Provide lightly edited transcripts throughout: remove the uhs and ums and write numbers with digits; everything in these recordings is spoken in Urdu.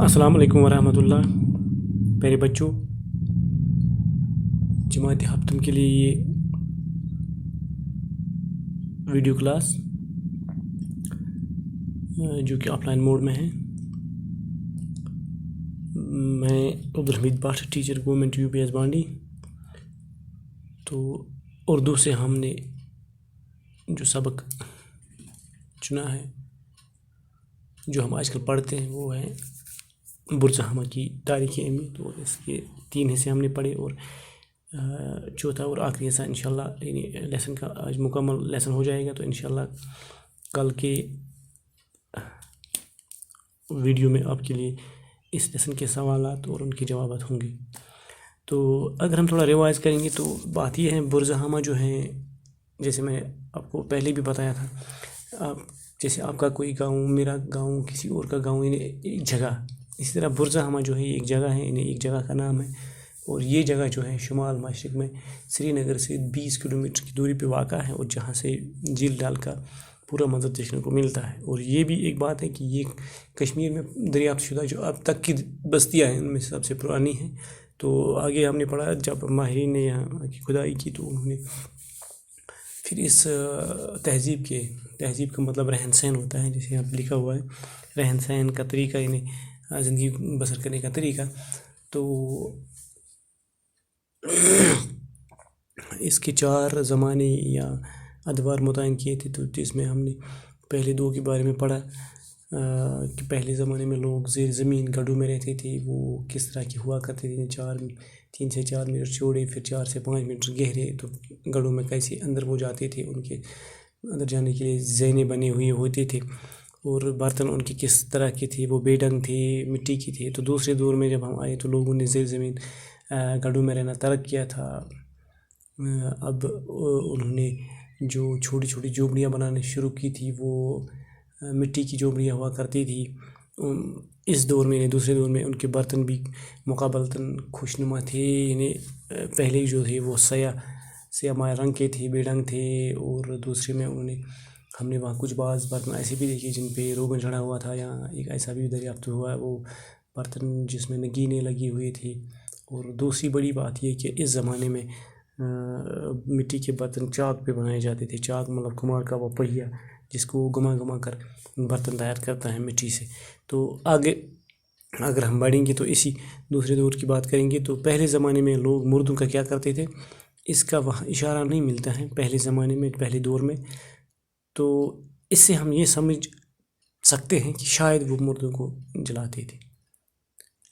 السلام علیکم ورحمۃ اللہ۔ پیارے بچوں، جماعت ہفتم کے لیے یہ ویڈیو کلاس جو کہ آف لائن موڈ میں ہے، میں Abdul Hameed Butt, teacher government U P S Bandi. تو اردو سے ہم نے جو سبق چنا ہے، جو ہم آج کل پڑھتے ہیں، وہ ہے برزہمہ کی تاریخی اہمیت۔ تو اس کے 3 حصے ہم نے پڑھے، اور چوتھا اور آخری حصہ انشاءاللہ یعنی لیسن کا آج مکمل لیسن ہو جائے گا۔ تو انشاءاللہ کل کے ویڈیو میں آپ کے لیے اس لیسن کے سوالات اور ان کے جوابات ہوں گے۔ تو اگر ہم تھوڑا ریوائز کریں گے تو بات یہ ہے، برزہمہ جو ہیں، جیسے میں آپ کو پہلے بھی بتایا تھا، جیسے آپ کا کوئی گاؤں، میرا گاؤں، کسی اور کا گاؤں، یعنی ایک جگہ، اسی طرح برزہمہ جو ہے یہ ایک جگہ ہے، یعنی ایک جگہ کا نام ہے، اور یہ جگہ جو ہے شمال مشرق میں سری نگر سے 20 کلومیٹر کی دوری پہ واقع ہے، اور جہاں سے جھیل ڈال کا پورا منظر دیکھنے کو ملتا ہے۔ اور یہ بھی ایک بات ہے کہ یہ کشمیر میں دریافت شدہ جو اب تک کی بستیاں ہیں ان میں سب سے پرانی ہیں۔ تو آگے ہم نے پڑھا، جب ماہرین نے یہاں کی کھدائی کی تو انہوں نے پھر اس تہذیب کا مطلب رہن سہن ہوتا ہے، جیسے یہاں پہ لکھا ہوا ہے، رہن سہن کا طریقہ، یعنی زندگی بسر کرنے کا طریقہ۔ تو اس کے 4 زمانے یا ادوار متعین کیے تھے، تو جس میں ہم نے پہلے 2 کے بارے میں پڑھا کہ پہلے زمانے میں لوگ زیر زمین گڑھوں میں رہتے تھے، وہ کس طرح کے ہوا کرتے تھے، 3 سے 4 میٹر چوڑے، پھر 4 سے 5 میٹر گہرے۔ تو گڑھوں میں کیسے اندر وہ جاتے تھے، ان کے اندر جانے کے لیے زینے بنے ہوئے ہوتے تھے، اور برتن ان کے کس طرح کے تھے، وہ بے ڈنگ تھے، مٹی کی تھے۔ تو دوسرے دور میں جب ہم آئے تو لوگوں نے زیر زمین گڑھوں میں رہنا ترک کیا تھا۔ اب انہوں نے جو چھوٹی چھوٹی جھوپڑیاں بنانے شروع کی تھی، وہ مٹی کی جھوپڑیاں ہوا کرتی تھی۔ اس دور میں، یعنی دوسرے دور میں، ان کے برتن بھی مقابلتاً خوشنما تھے، یعنی پہلے جو تھے وہ سیاہ مائع رنگ کے تھے، بے ڈنگ تھے، اور دوسرے میں ہم نے وہاں کچھ بعض برتن ایسے بھی دیکھے جن پہ روغن چڑھا ہوا تھا، یا ایک ایسا بھی دریافت ہوا ہے وہ برتن جس میں نگینیں لگی ہوئی تھی۔ اور دوسری بڑی بات یہ کہ اس زمانے میں مٹی کے برتن چاک پہ بنائے جاتے تھے۔ چاک مطلب کمار کا وہ پہیا جس کو گھما گھما کر برتن تیار کرتا ہے مٹی سے۔ تو آگے اگر ہم بڑھیں گے تو اسی دوسرے دور کی بات کریں گے، تو پہلے زمانے میں لوگ مردوں کا کیا کرتے تھے، اس کا وہاں اشارہ نہیں ملتا ہے پہلے زمانے میں، پہلے دور میں۔ تو اس سے ہم یہ سمجھ سکتے ہیں کہ شاید وہ مردوں کو جلاتے تھے،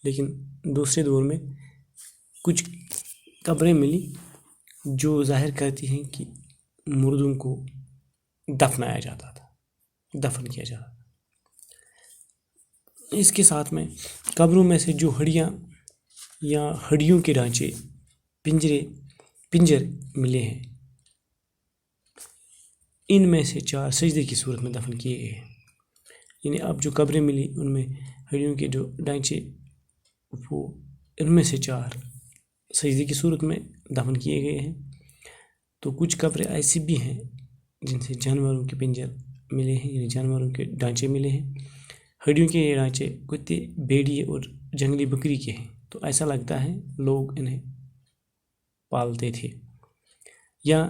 لیکن دوسرے دور میں کچھ قبریں ملی جو ظاہر کرتی ہیں کہ مردوں کو دفنایا جاتا تھا، دفن کیا جاتا تھا۔ اس کے ساتھ میں قبروں میں سے جو ہڈیاں یا ہڈیوں کے ڈھانچے، پنجر ملے ہیں، ان میں سے 4 سجدے کی صورت میں دفن کیے گئے ہیں۔ یعنی اب جو قبریں ملی ان میں ہڈیوں کے جو ڈھانچے، وہ ان میں سے 4 سجدے کی صورت میں دفن کیے گئے ہیں۔ تو کچھ قبریں ایسی بھی ہیں جن سے جانوروں کے پنجر ملے ہیں، یعنی جانوروں کے ڈھانچے ملے ہیں۔ ہڈیوں کے یہ ڈھانچے کتے، بھیڑیے اور جنگلی بکری کے ہیں، تو ایسا لگتا ہے لوگ انہیں پالتے تھے، یا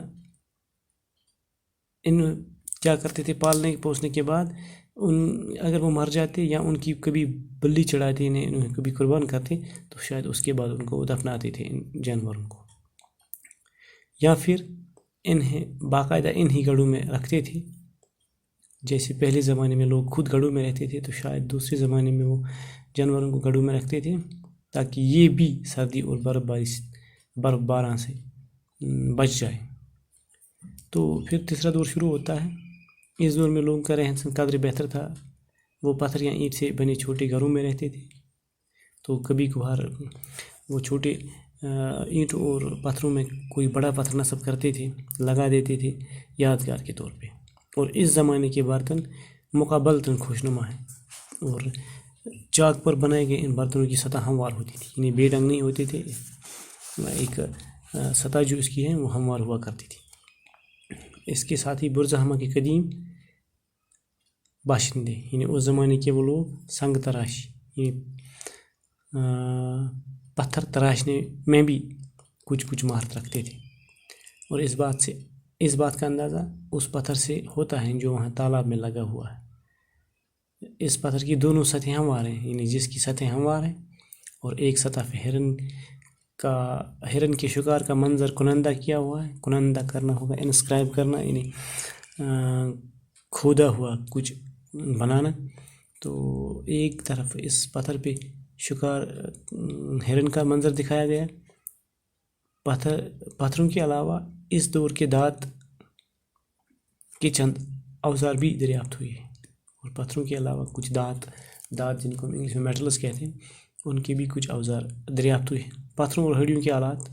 ان کیا کرتے تھے، پالنے پوسنے کے بعد اگر وہ مر جاتے یا ان کی کبھی بلی چڑھاتے، انہیں کبھی قربان کرتے، تو شاید اس کے بعد ان کو دفناتے تھے، ان جانوروں کو، یا پھر انہیں باقاعدہ انہی گڑھوں میں رکھتے تھے۔ جیسے پہلے زمانے میں لوگ خود گڑھوں میں رہتے تھے، تو شاید دوسرے زمانے میں وہ جانوروں کو گڑھوں میں رکھتے تھے تاکہ یہ بھی سردی اور برف باران سے بچ جائے۔ تو پھر تیسرا دور شروع ہوتا ہے۔ اس دور میں لوگوں کا رہن سہن قدر بہتر تھا، وہ پتھر یا اینٹ سے بنے چھوٹے گھروں میں رہتے تھے۔ تو کبھی کبھار وہ چھوٹے اینٹ اور پتھروں میں کوئی بڑا پتھر نصب کرتے تھے، لگا دیتے تھے یادگار کے طور پہ۔ اور اس زمانے کے برتن مقابلتاً خوشنما ہیں، اور چاک پر بنائے گئے ان برتنوں کی سطح ہموار ہوتی تھی، یعنی بے ڈنگ نہیں ہوتے تھے، ایک سطح جو اس کی ہے وہ ہموار ہوا کرتی تھی۔ اس کے ساتھ ہی برزہمہ کے قدیم باشندے، یعنی اس زمانے کے وہ لوگ سنگ تراشی، یہ پتھر تراشنے میں بھی کچھ مہارت رکھتے تھے، اور اس بات کا اندازہ اس پتھر سے ہوتا ہے جو وہاں تالاب میں لگا ہوا ہے۔ اس پتھر کی دونوں سطحیں ہموار ہیں، یعنی جس کی سطح ہموار ہیں، اور ایک سطح پہ ہرن کے شکار کا منظر کنندہ کیا ہوا ہے۔ کنندہ کرنا ہوگا انسکرائب کرنا، یعنی کھودا ہوا کچھ بنانا۔ تو ایک طرف اس پتھر پہ شکار ہرن کا منظر دکھایا گیا۔ پتھروں کے علاوہ اس دور کے دانت کے چند اوزار بھی دریافت ہوئے ہیں، اور پتھروں کے علاوہ کچھ دانت جن کو ہم انگلش میں میٹلز کہتے ہیں، ان کے بھی کچھ اوزار دریافت ہوئے ہیں۔ پتھروں اور ہڈیوں کے آلات،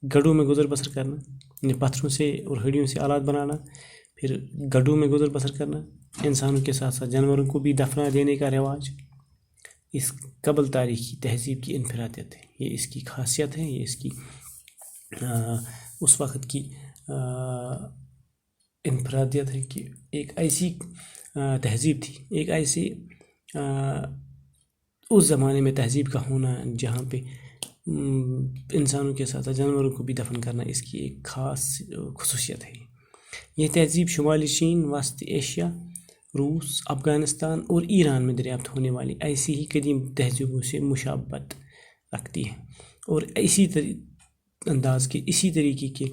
گڑھوں میں گزر بسر کرنا، یعنی پتھروں سے اور ہڈیوں سے آلات بنانا، پھر گڑھوں میں گزر بسر کرنا، انسانوں کے ساتھ ساتھ جانوروں کو بھی دفنا دینے کا رواج، اس قبل تاریخی تہذیب کی انفرادیت ہے، یہ اس کی خاصیت ہے، یہ اس کی اس وقت کی انفرادیت ہے کہ ایک ایسی تہذیب تھی، ایک ایسی اس زمانے میں تہذیب کا ہونا جہاں پہ انسانوں کے ساتھ جانوروں کو بھی دفن کرنا اس کی ایک خاص خصوصیت ہے۔ یہ تہذیب شمالی چین، وسطی ایشیا، روس، افغانستان اور ایران میں دریافت ہونے والی ایسی ہی قدیم تہذیبوں سے مشابہت رکھتی ہے، اور اسی طریقے کے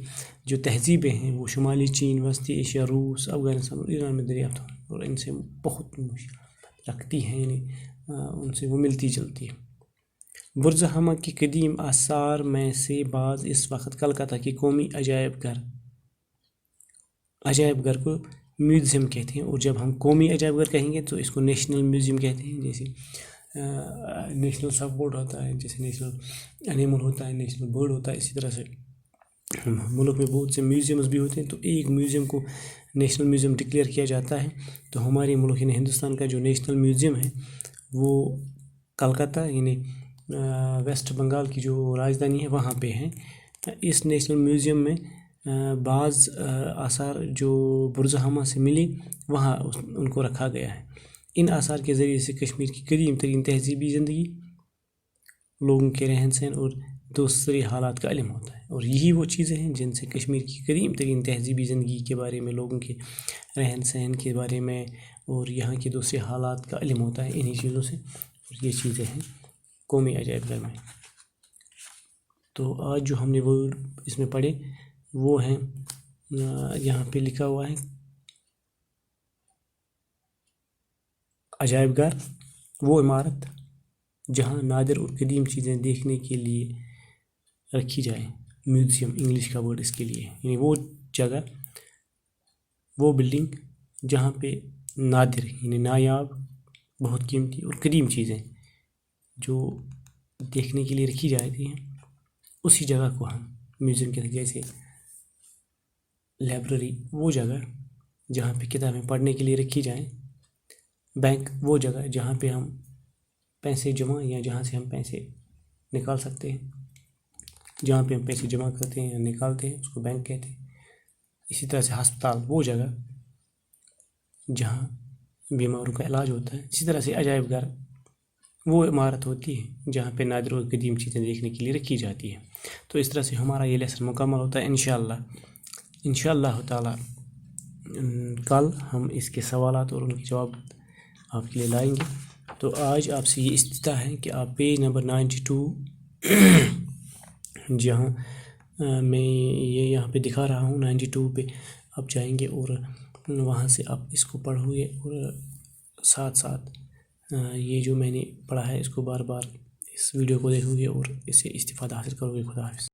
جو تہذیبیں ہیں وہ شمالی چین، وسطی ایشیا، روس، افغانستان اور ایران میں دریافت ہوئی اور ان سے بہت مشابہت رکھتی ہیں، یعنی ان سے وہ ملتی جلتی ہے۔ برج ہما کے قدیم آثار میں سے بعض اس وقت کلکتہ کے قومی عجائب گھر کو میوزیم کہتے ہیں، اور جب ہم قومی عجائب گھر کہیں گے تو اس کو نیشنل میوزیم کہتے ہیں۔ جیسے نیشنل سب بورڈ ہوتا ہے، جیسے نیشنل اینیمل ہوتا ہے، نیشنل برڈ ہوتا ہے، اسی طرح سے ملک میں بہت سے میوزیمز بھی ہوتے ہیں، تو ایک میوزیم کو نیشنل میوزیم ڈکلیئر کیا جاتا ہے۔ تو ہمارے ملک یعنی ہندوستان کا جو نیشنل میوزیم ہے وہ کلکتہ یعنی ویسٹ بنگال کی جو راجدھانی ہے وہاں پہ ہے۔ اس نیشنل میوزیم میں بعض آثار جو برج ہما سے ملی وہاں ان کو رکھا گیا ہے۔ ان آثار کے ذریعے سے کشمیر کی قدیم ترین تہذیبی زندگی، لوگوں کے رہن سہن اور دوسرے حالات کا علم ہوتا ہے، اور یہی وہ چیزیں ہیں جن سے کشمیر کی قدیم ترین تہذیبی زندگی کے بارے میں، لوگوں کے رہن سہن کے بارے میں اور یہاں کے دوسرے حالات کا علم ہوتا ہے انہی چیزوں سے، اور یہ چیزیں ہیں قومی عجائب گھر میں۔ تو آج جو ہم نے ورڈ اس میں پڑھے وہ ہیں، یہاں پہ لکھا ہوا ہے عجائب گھر، وہ عمارت جہاں نادر اور قدیم چیزیں دیکھنے کے لیے رکھی جائیں۔ میوزیم انگلش کا ورڈ اس کے لیے، یعنی وہ جگہ، وہ بلڈنگ جہاں پہ نادر یعنی نایاب، بہت قیمتی اور قدیم چیزیں جو دیکھنے کے لیے رکھی جاتی ہیں، اسی جگہ کو ہم میوزیم کہتے ہیں۔ جیسے لائبریری وہ جگہ جہاں پہ کتابیں پڑھنے کے لیے رکھی جائیں، بینک وہ جگہ جہاں پہ ہم پیسے جمع یا جہاں سے ہم پیسے نکال سکتے ہیں، جہاں پہ ہم پیسے جمع کرتے ہیں یا نکالتے ہیں اس کو بینک کہتے ہیں۔ اسی طرح سے ہسپتال وہ جگہ جہاں بیماروں کا علاج ہوتا ہے۔ اسی طرح سے عجائب گھر وہ عمارت ہوتی ہے جہاں پہ نادر اور قدیم چیزیں دیکھنے کے لیے رکھی جاتی ہیں۔ تو اس طرح سے ہمارا یہ لیسن مکمل ہوتا ہے انشاءاللہ تعالی۔ کل ہم اس کے سوالات اور ان کے جواب آپ کے لیے لائیں گے۔ تو آج آپ سے یہ استدعا ہے کہ آپ پیج نمبر 92 جہاں میں یہ یہاں پہ دکھا رہا ہوں 92 پہ آپ جائیں گے، اور وہاں سے آپ اس کو پڑھو گے، اور ساتھ ساتھ یہ جو میں نے پڑھا ہے اس کو بار بار اس ویڈیو کو دیکھو گے اور اس سے استفادہ حاصل کرو گے۔ خدا حافظ۔